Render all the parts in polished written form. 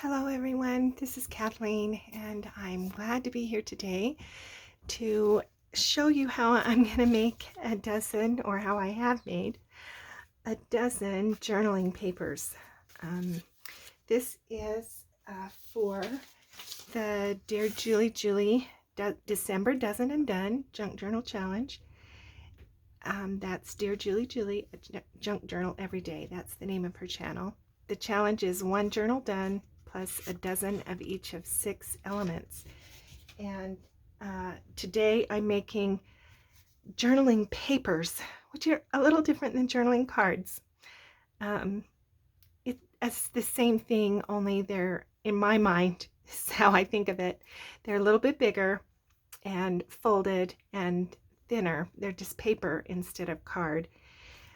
Hello everyone, this is Kathleen and I'm glad to be here today to show you how I'm going to make a dozen, or how I have made a dozen journaling papers. This is for the Dear Julie December Dozen and Done Junk Journal Challenge. That's Dear Julie, a junk journal every day. That's the name of her channel. The challenge is one journal done plus a dozen of each of 6 elements. And today I'm making journaling papers, which are a little different than journaling cards. It's the same thing, only they're, in my mind, this is how I think of it, they're a little bit bigger and folded and thinner. They're just paper instead of card.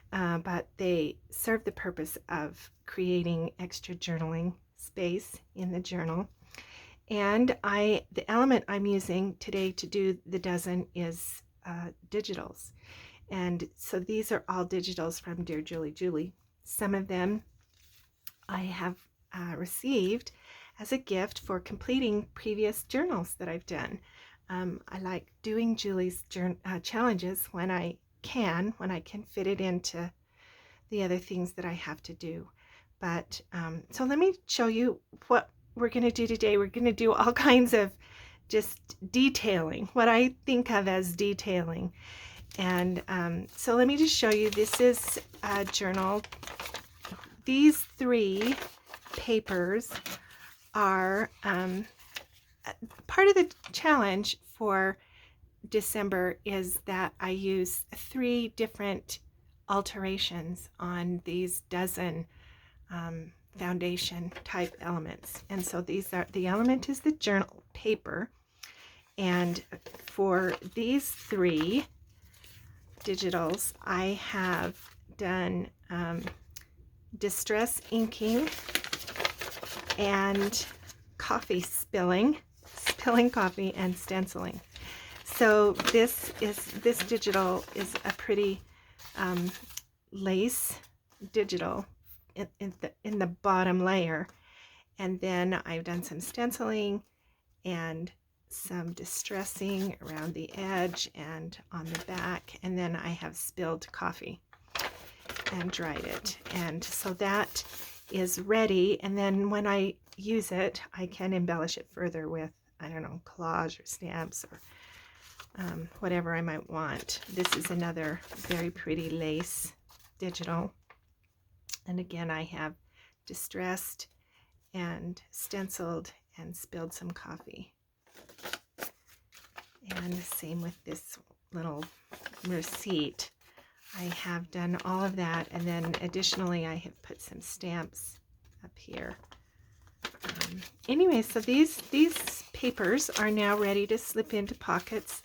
But they serve the purpose of creating extra journaling space in the journal. And the element I'm using today to do the dozen is digitals. And so these are all digitals from Dear Julie. Some of them I have received as a gift for completing previous journals that I've done. I like doing Julie's challenges when I can fit it into the other things that I have to do. But so let me show you what we're going to do today. We're going to do all kinds of just detailing, what I think of as detailing. And so let me just show you. This is a journal. These 3 papers are part of the challenge for December is that I use 3 different alterations on these dozen foundation type elements. And so these are, the element is the journal paper, and for these 3 digitals I have done distress inking and coffee spilling coffee, and stenciling. So this digital is a pretty lace digital in the bottom layer, and then I've done some stenciling and some distressing around the edge and on the back, and then I have spilled coffee and dried it, and so that is ready. And then when I use it, I can embellish it further with, I don't know, collage or stamps or whatever I might want. This is another very pretty lace digital, and again I have distressed and stenciled and spilled some coffee. And the same with this little receipt. I have done all of that, and then additionally I have put some stamps up here. Anyway, so these papers are now ready to slip into pockets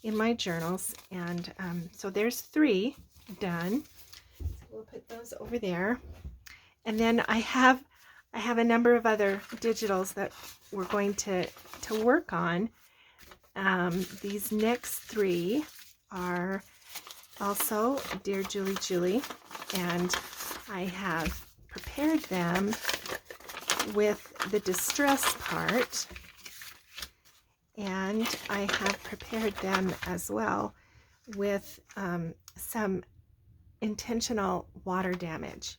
in my journals, and so there's 3 done. So we'll put those over there, and then I have a number of other digitals that we're going to work on. These next 3 are also Dear Julie, and I have prepared them with the distress part, and I have prepared them as well with some intentional water damage.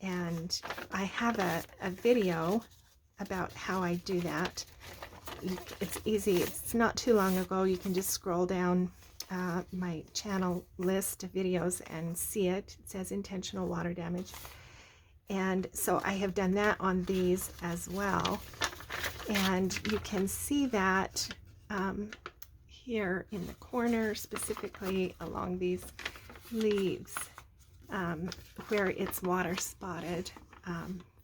And I have a video about how I do that. It's easy. It's not too long ago. You can just scroll down my channel list of videos and see it. It says intentional water damage. And so I have done that on these as well. And you can see that here in the corner, specifically along these leaves, where it's water spotted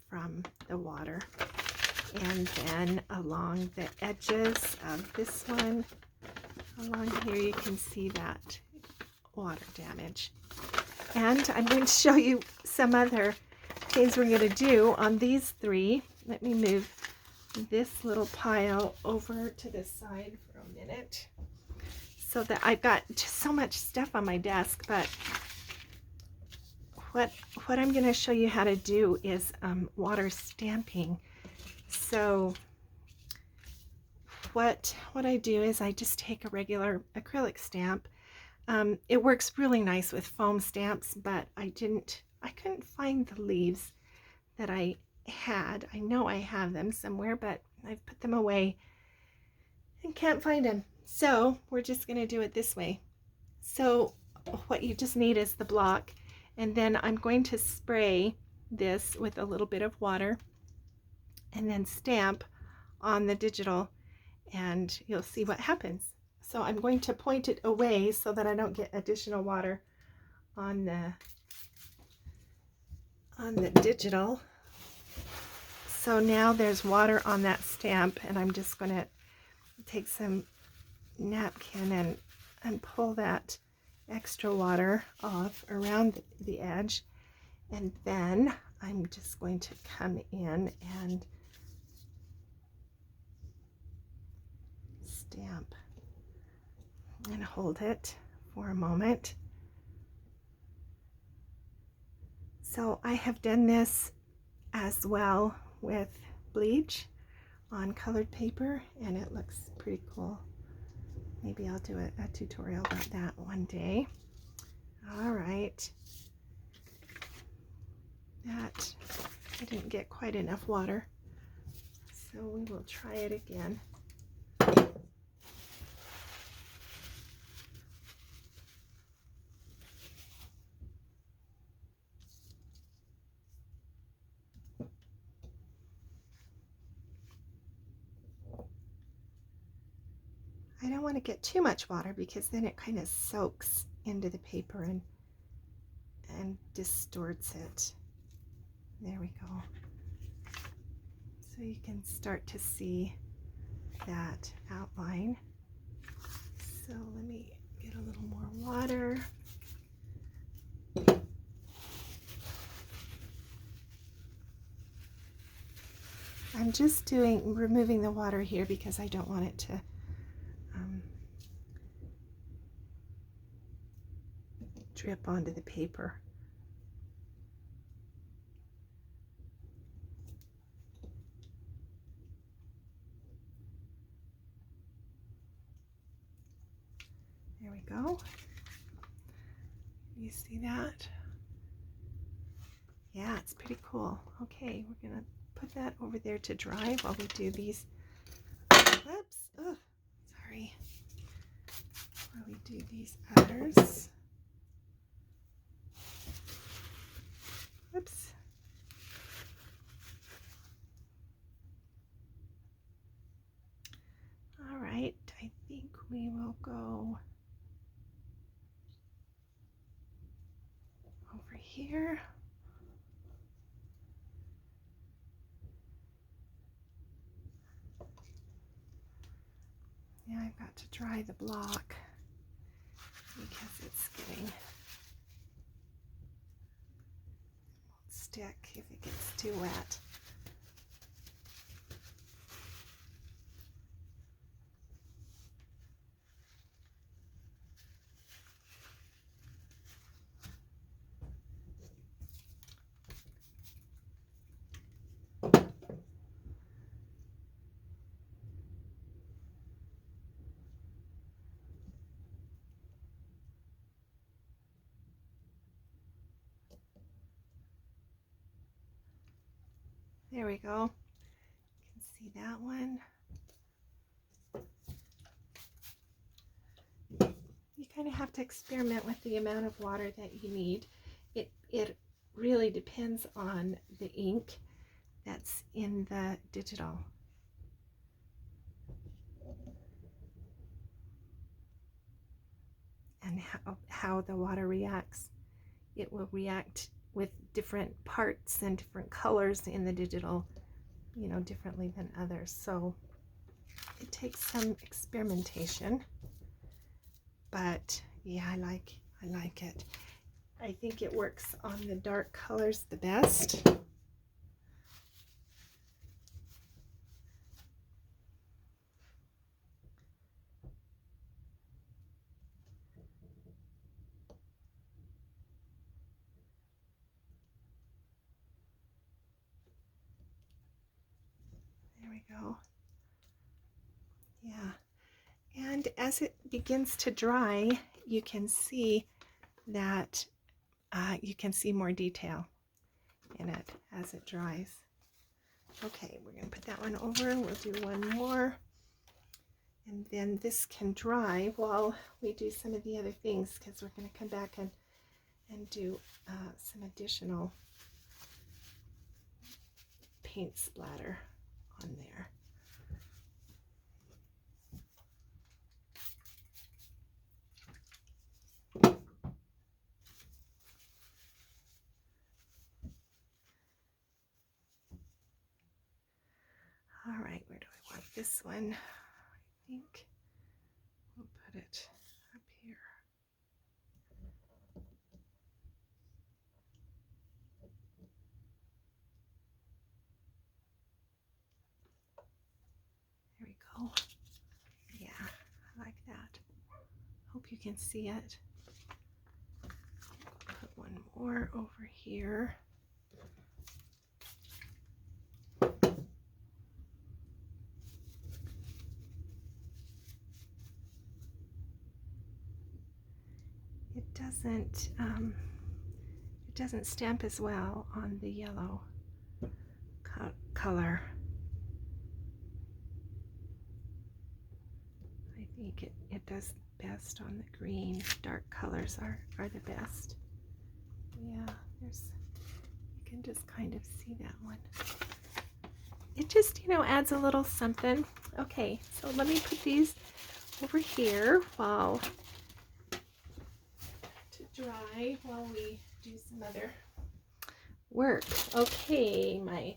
from the water. And then along the edges of this one, along here, you can see that water damage. And I'm going to show you some other things we're going to do on these 3. Let me move this little pile over to the side for a minute, so that I've got just so much stuff on my desk. But what I'm going to show you how to do is water stamping. So what I do is I just take a regular acrylic stamp. It works really nice with foam stamps, but I couldn't find the leaves that I had. I know I have them somewhere, but I've put them away and can't find them. So we're just going to do it this way. So what you just need is the block, and then I'm going to spray this with a little bit of water and then stamp on the digital, and you'll see what happens. So I'm going to point it away so that I don't get additional water on the digital. So now there's water on that stamp, and I'm just going to take some napkin and pull that extra water off around the edge, and then I'm just going to come in and stamp and hold it for a moment. So I have done this as well with bleach on colored paper, and it looks pretty cool. Maybe I'll do a tutorial about that one day. All right. That, I didn't get quite enough water, so we will try it again. I don't want to get too much water because then it kind of soaks into the paper and distorts it. There we go. So you can start to see that outline. So let me get a little more water. I'm just removing the water here because I don't want it to drip onto the paper. There we go. You see that? Yeah, it's pretty cool. Okay, we're gonna put that over there to dry while we do these. Whoops! Oh, sorry. While we do these others. Whoops. All right, I think we will go over here. Yeah, I've got to dry the block because it's getting stick if it gets too wet. There we go. You can see that one. You kind of have to experiment with the amount of water that you need. It really depends on the ink that's in the digital. And how the water reacts. It will react with different parts and different colors in the digital, you know, differently than others. So it takes some experimentation, but yeah, I like it. I think it works on the dark colors the best. we go. Yeah. And as it begins to dry, you can see that you can see more detail in it as it dries. Okay, we're going to put that one over. We'll do one more. And then this can dry while we do some of the other things, because we're going to come back and do some additional paint splatter on there. All right, where do I want this one? I think we'll put it up here. There we go. Yeah, I like that. Hope you can see it. Put one more over here. It doesn't stamp as well on the yellow color. I think it does best on the green. Dark colors are the best. Yeah, you can just kind of see that one. It just, adds a little something. Okay, so let me put these over here to dry while we do some other work. Okay, my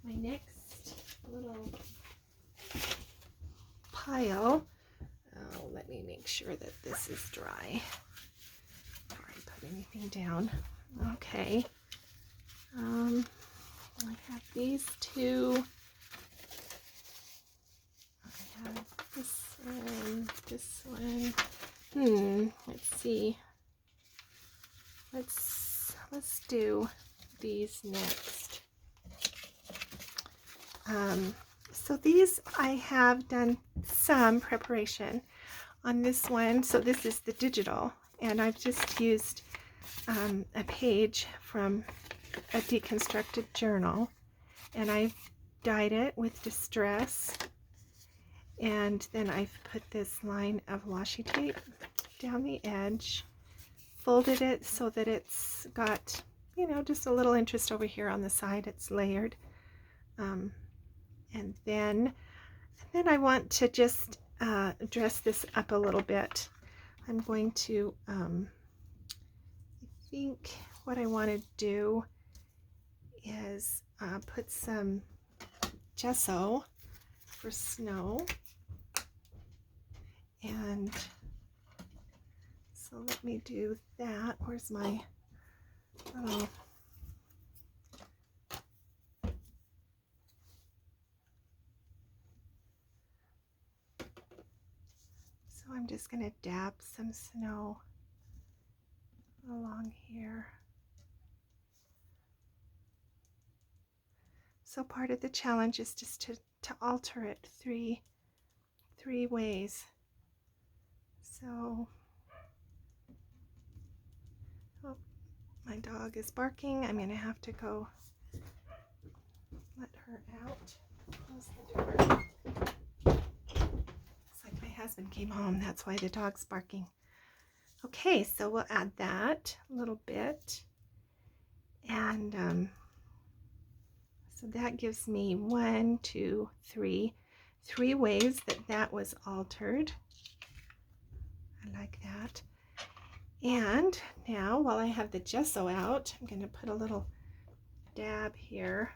next little pile. Oh, let me make sure that this is dry before I put anything down. Okay. I have these two. I have this one. Let's see. Let's do these next. So these I have done some preparation on this one. So this is the digital, and I've just used a page from a deconstructed journal, and I've dyed it with Distress, and then I've put this line of washi tape down the edge, folded it so that it's got, just a little interest over here on the side. It's layered. And then I want to just dress this up a little bit. I'm going to, I think what I want to do is put some gesso for snow. And so let me do that. Where's my little... So I'm just going to dab some snow along here. So part of the challenge is just to alter it three ways. So, oh, my dog is barking. I'm going to have to go let her out. Close the door. Looks like my husband came home. That's why the dog's barking. Okay, so we'll add that a little bit. And so that gives me 1, 2, 3 ways that was altered. I like that. And now, while I have the gesso out, I'm going to put a little dab here.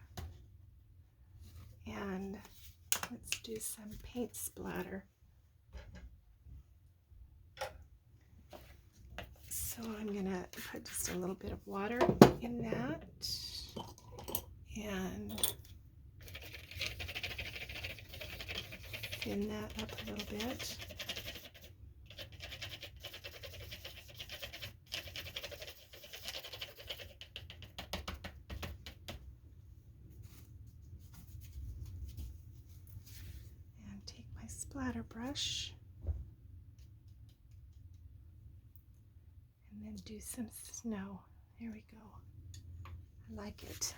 And let's do some paint splatter. So I'm going to put just a little bit of water in that. And thin that up a little bit. splatter brush and then do some snow. There we go. I like it.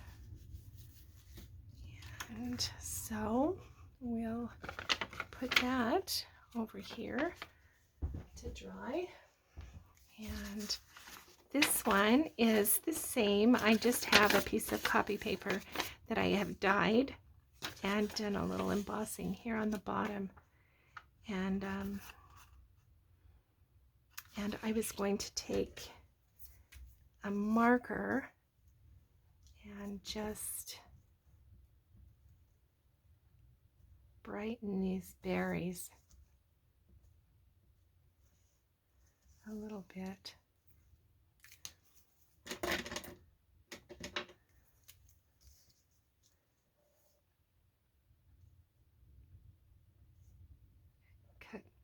And so we'll put that over here to dry. And this one is the same. I just have a piece of copy paper that I have dyed and done a little embossing here on the bottom. And I was going to take a marker and just brighten these berries a little bit.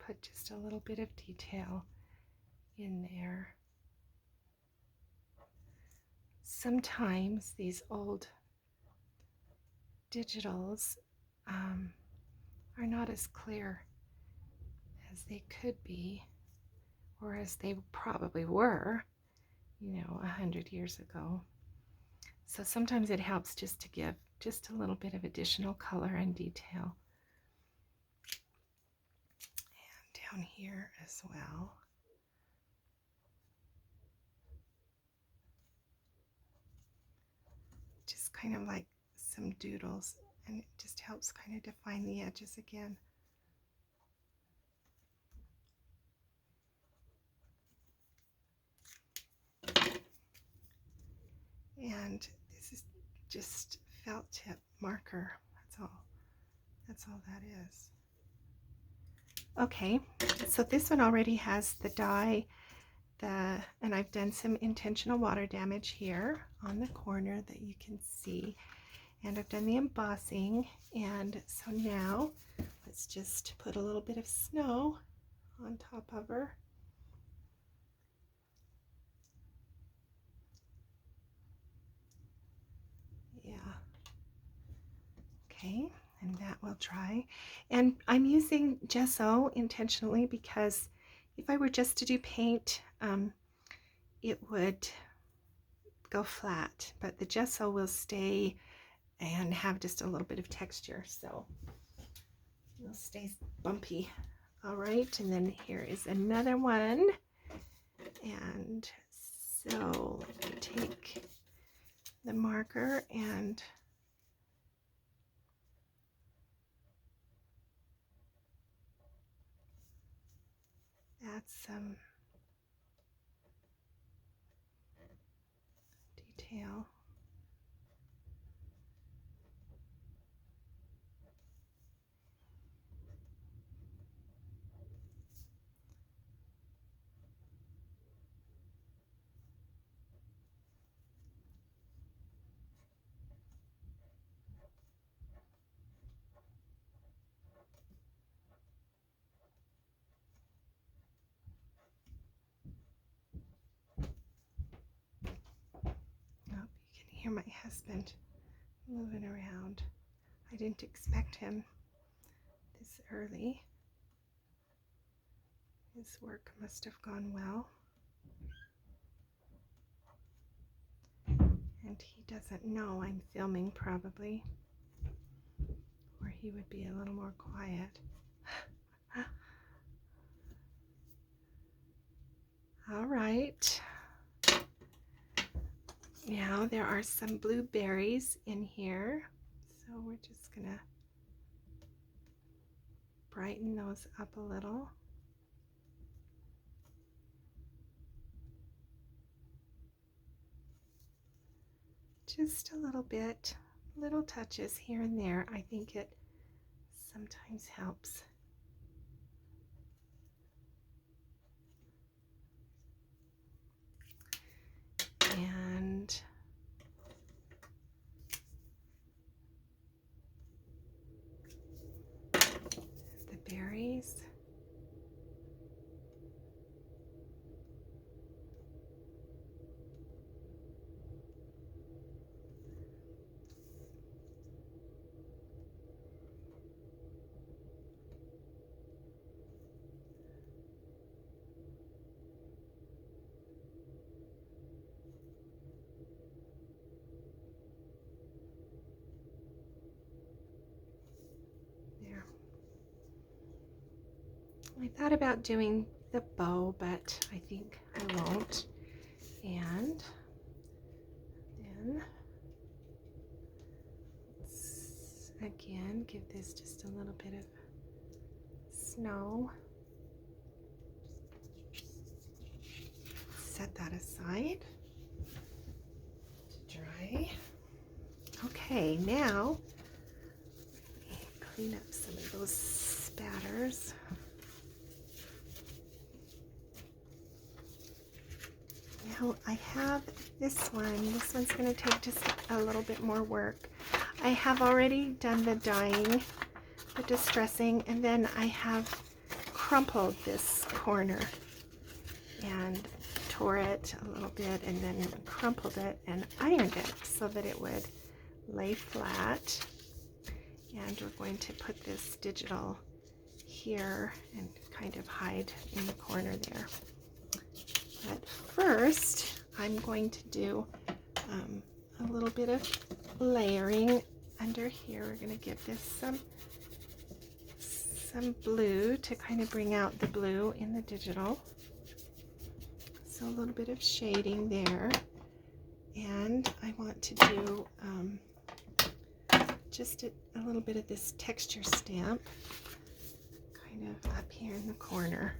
Put just a little bit of detail in there. Sometimes these old digitals are not as clear as they could be, or as they probably were, 100 years ago. So sometimes it helps just to give just a little bit of additional color and detail. And down here as well. Just kind of like some doodles, and it just helps kind of define the edges again. And this is just felt tip marker. That's all that is. Okay, so this one already has the dye, and I've done some intentional water damage here on the corner that you can see. And I've done the embossing, and so now let's just put a little bit of snow on top of her. Yeah. Okay, and that will dry. And I'm using gesso intentionally because if I were just to do paint, it would go flat, but the gesso will stay and have just a little bit of texture, so it'll stay bumpy. All right, and then here is another one. And so let me take the marker and add some detail. Hear my husband moving around. I didn't expect him this early. His work must have gone well. And he doesn't know I'm filming, probably, or he would be a little more quiet. All right. Now there are some blueberries in here, so we're just gonna brighten those up a little. Just a little bit, little touches here and there. I think it sometimes helps. And the berries. I thought about doing the bow, but I think I won't. And then let's again give this just a little bit of snow. Set that aside to dry. Okay, now clean up some of those spatters. Now I have this one. This one's going to take just a little bit more work. I have already done the dyeing, the distressing, and then I have crumpled this corner and tore it a little bit and then crumpled it and ironed it so that it would lay flat. And we're going to put this digital here and kind of hide in the corner there. But first, I'm going to do a little bit of layering under here. We're going to give this some blue to kind of bring out the blue in the digital. So a little bit of shading there. And I want to do just a little bit of this texture stamp kind of up here in the corner.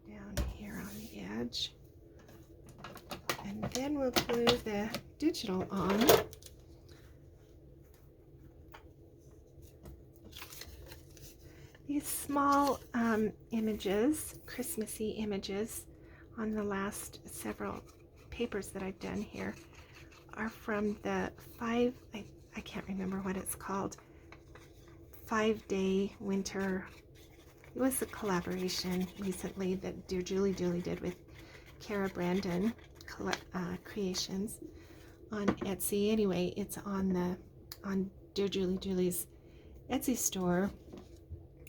Down here on the edge, and then we'll glue the digital on. These small images, Christmassy images, on the last several papers that I've done here are from the I can't remember what it's called, 5-day winter. It was a collaboration recently that Dear Julie did with Kara Brandon Creations on Etsy. Anyway, it's on Dear Julie's Etsy store,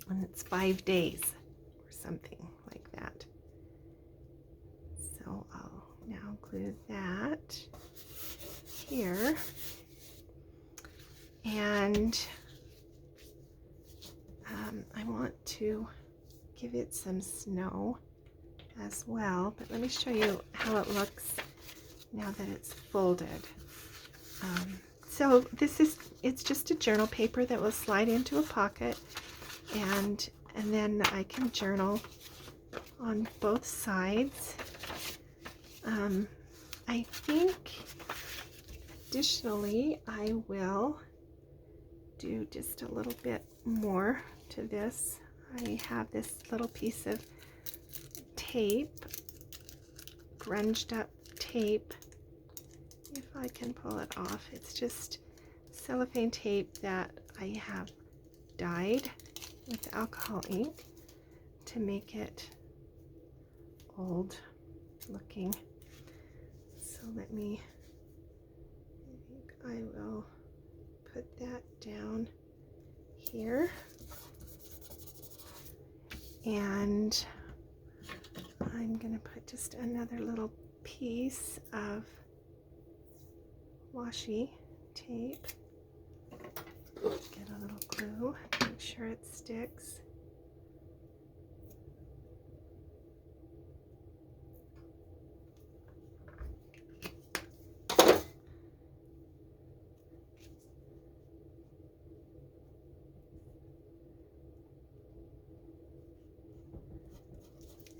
and it's 5 days or something like that. So I'll now glue that here, and I want to give it some snow as well, but let me show you how it looks now that it's folded. So it's just a journal paper that will slide into a pocket, and then I can journal on both sides. I think additionally I will do just a little bit more to this. I have this little piece of tape, grunged up tape, if I can pull it off. It's just cellophane tape that I have dyed with alcohol ink to make it old looking. So let me, I think I will put that down here, and I'm going to put just another little piece of washi tape, get a little glue, make sure it sticks.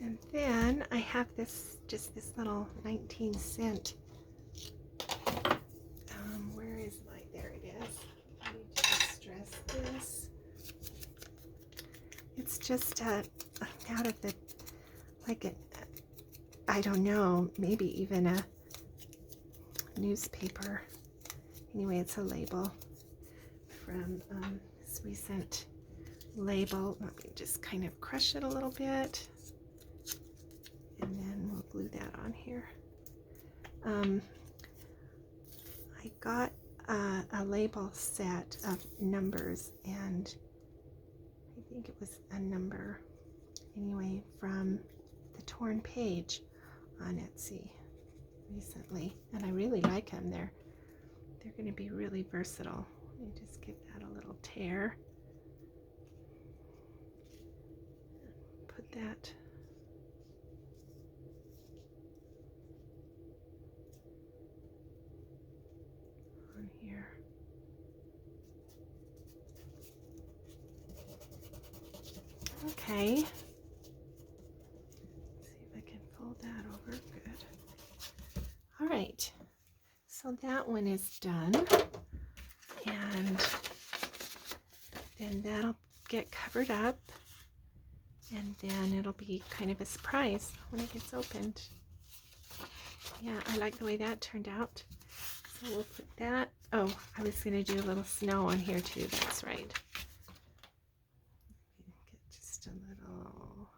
And then I have this little 19-cent. Where is my? There it is. Let me just stress this. It's just out of the, I don't know, maybe even a newspaper. Anyway, it's a label from this recent label. Let me just kind of crush it a little bit, and then we'll glue that on here. I got a label set of numbers, and I think it was a number anyway from the Torn Page on Etsy recently, and I really like them. They're going to be really versatile. Let me just give that a little tear. that. On here. Okay. Let's see if I can fold that over. Good. All right. So that one is done. And then that'll get covered up. And then it'll be kind of a surprise when it gets opened. Yeah, I like the way that turned out. So we'll put that. Oh, I was going to do a little snow on here too. That's right. Get just a little.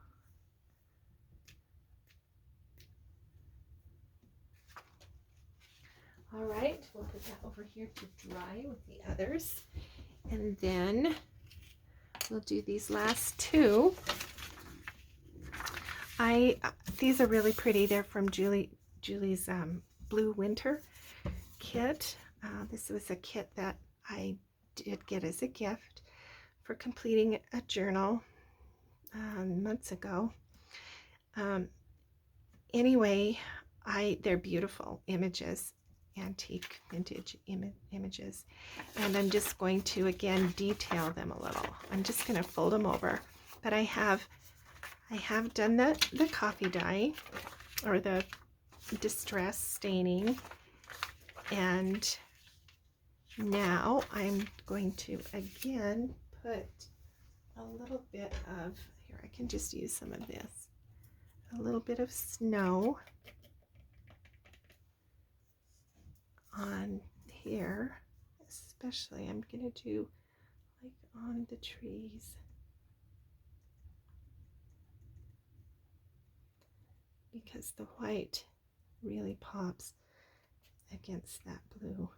All right, we'll put that over here to dry with the others. And then we'll do these last two. These are really pretty. They're from Julie's Blue Winter kit. This was a kit that I did get as a gift for completing a journal months ago. Anyway, they're beautiful images, antique vintage images, and I'm just going to again detail them a little. I'm just going to fold them over, but I have done the coffee dye or the distress staining, and now I'm going to again put a little bit of, here I can just use some of this, a little bit of snow on here, especially I'm going to do like on the trees, because the white really pops against that blue.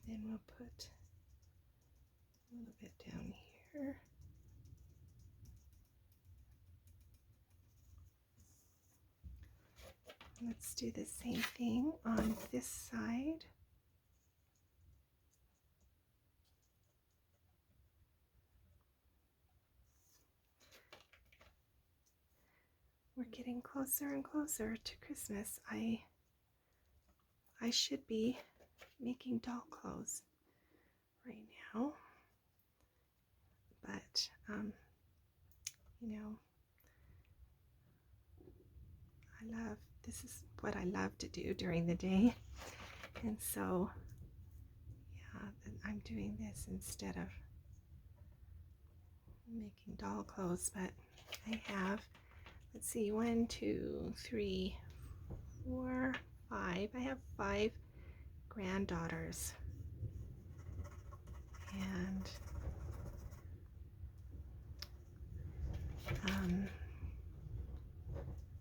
And then we'll put a little bit down here. Let's do the same thing on this side. We're getting closer and closer to Christmas. I should be making doll clothes right now, but you know, this is what I love to do during the day, and so yeah, I'm doing this instead of making doll clothes. But I have, let's see, 1, 2, 3, 4, 5. I have 5 granddaughters, and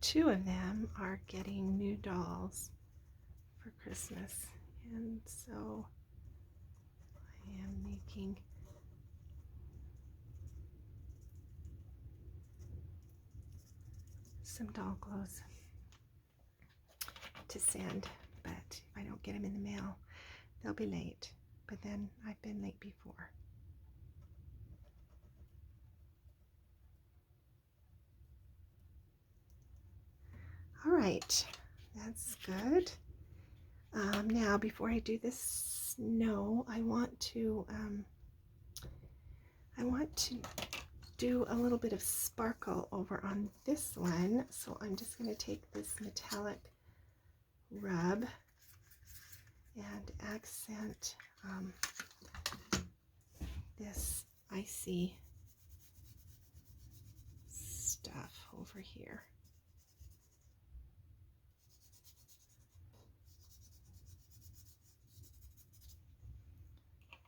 2 of them are getting new dolls for Christmas, and so I am making some doll clothes to send, but if I don't get them in the mail, they'll be late. But then I've been late before. All right, that's good. Now, before I do this snow, I want to do a little bit of sparkle over on this one. So I'm just going to take this metallic rub and accent this icy stuff over here.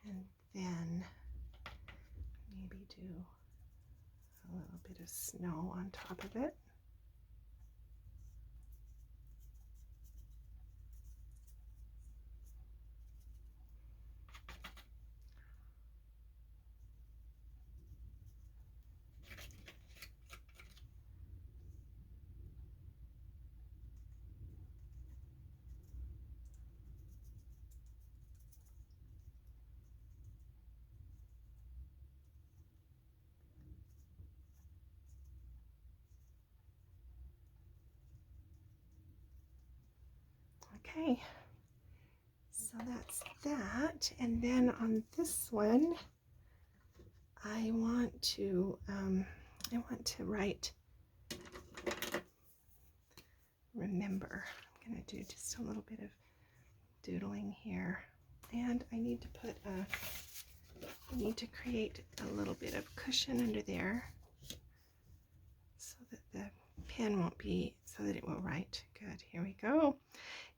And then maybe do a little bit of snow on top of it. Okay, so that's that. And then on this one, I want to write remember. I'm going to do just a little bit of doodling here, and I need to create a little bit of cushion under there so that the pen won't be, so that it will write. Good, here we go.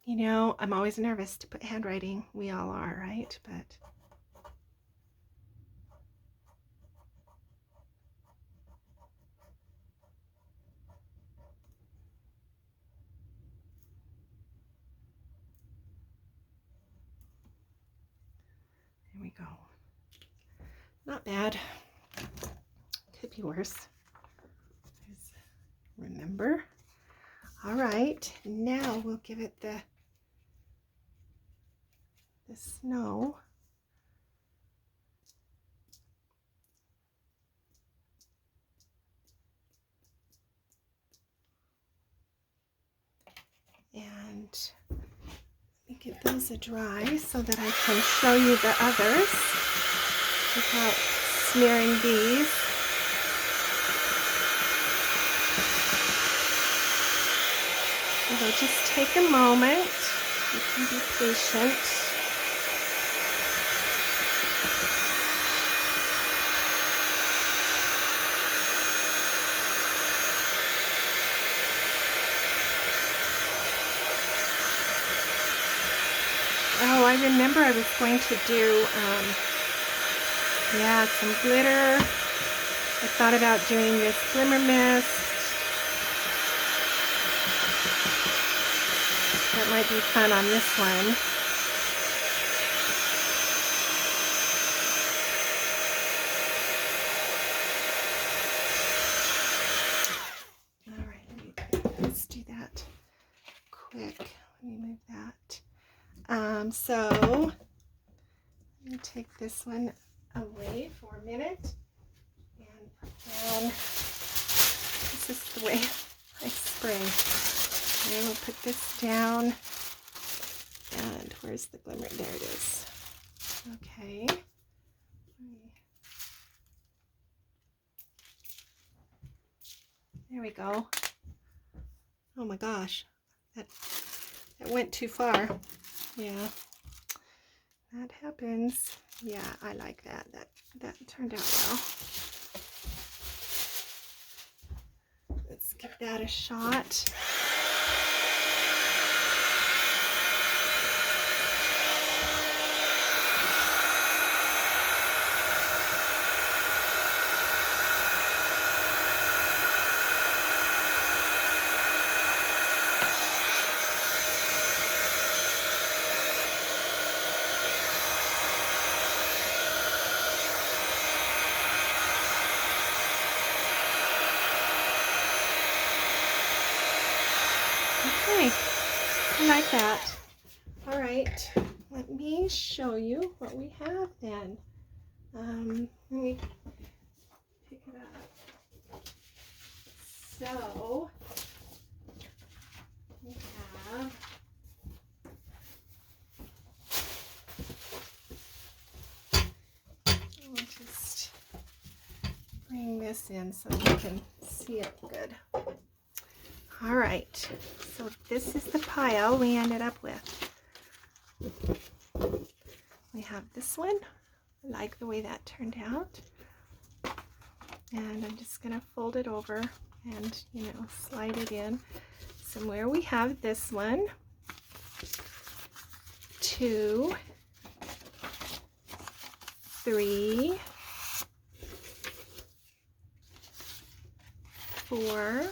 You know, I'm always nervous to put handwriting. We all are, right? But here we go. Not bad. Could be worse. There's remember. All right, now we'll give it the snow. And let me give those a dry so that I can show you the others without smearing these. It'll just take a moment. You can be patient. Oh, I remember I was going to do, yeah, some glitter. I thought about doing this glimmer mist. That might be fun on this one. All right, let's do that quick. Let me move that. So let me take this one away for a minute and put down, this is the way I spray. And we'll put this down, and where's the glimmer? There it is. Okay. There we go. Oh my gosh, that went too far. Yeah, that happens. Yeah, I like that. That turned out well. Let's give that a shot. Okay, I like that. All right, let me show you what we have then. Let me pick it up. So, we have I'll just bring this in so you can see it good. All right, so this is the pile we ended up with. We have this one. I like the way that turned out. And I'm just going to fold it over and, you know, slide it in. So where we have this one, 2, 3, 4,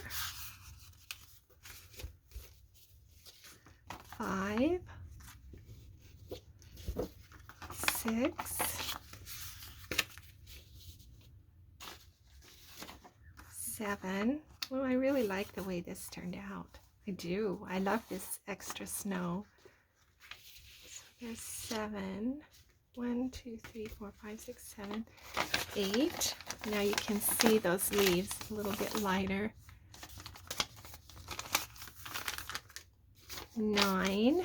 5, 6, 7. Well, I really like the way this turned out. I do. I love this extra snow. So there's 7. 1, 2, 3, 4, 5, 6, 7, 8. Now you can see those leaves a little bit lighter. 9.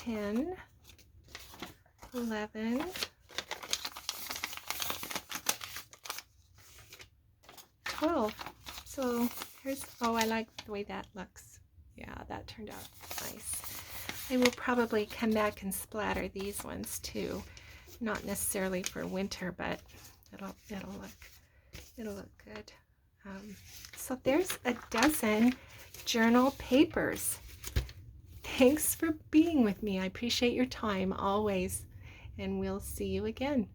10, 11, 12. So here's, oh, I like the way that looks. Yeah, that turned out nice. I will probably come back and splatter these ones too. Not necessarily for winter, but it'll look good. So there's a dozen journal papers. Thanks for being with me. I appreciate your time always, and we'll see you again.